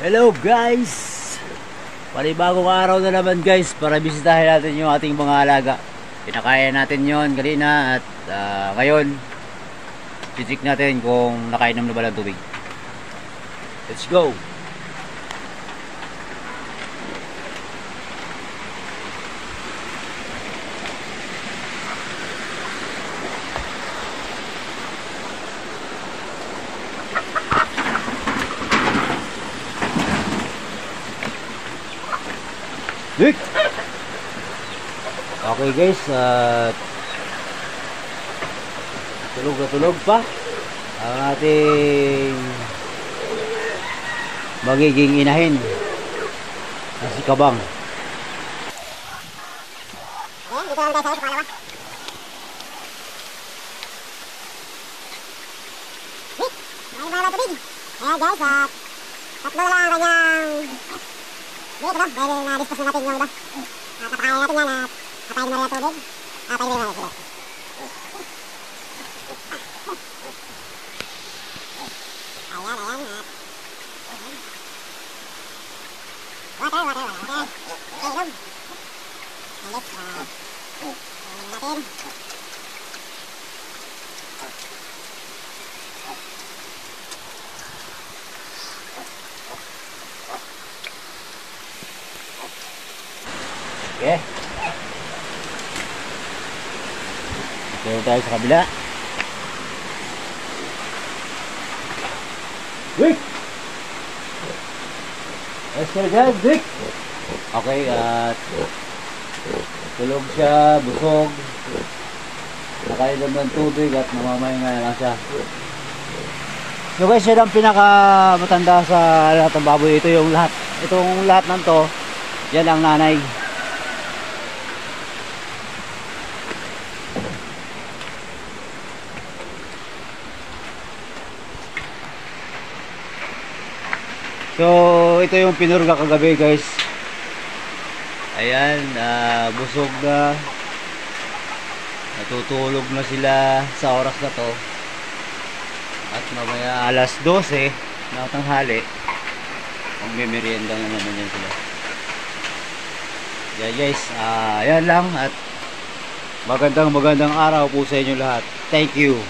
Hello guys, panibagong araw na naman guys para bisitahin natin yung ating mga alaga. Pinakain natin yon kanina at ngayon check natin kung nakainom na ba ng tubig. Let's go. Dick! Okay guys, tulog na tulog pa ang ating magiging inahin na si Kabang. Ayan, dito lang tayo sa pangalawa. Dick! May mga tubig. Ayan guys, tatlo lang ang kanyang dito ba? Dahil na-dispose na natin yung iba. Papakain natin yan at patayin na rin ang tubig. Patayin na rin sila. Ayan, ayan. Water. Okay, inom. Alis, inom natin. Okay. Ito tayo sa kabila. Dick! Let's go guys, Dick! Okay, at tulog siya, busog. Nakainom ng tubig at namamahinga na lang siya. So guys, yan ang pinakamatanda sa lahat ng baboy. Ito yung lahat. Itong lahat ng to, yan ang nanay. So ito yung pinurga kagabi guys. Ayan, busog na. Natutulog na sila sa oras na to. At mamaya alas 12 na tanghali, magme-merienda na naman yan sila. Yeah guys, ayan lang at magandang araw po sa inyo lahat. Thank you.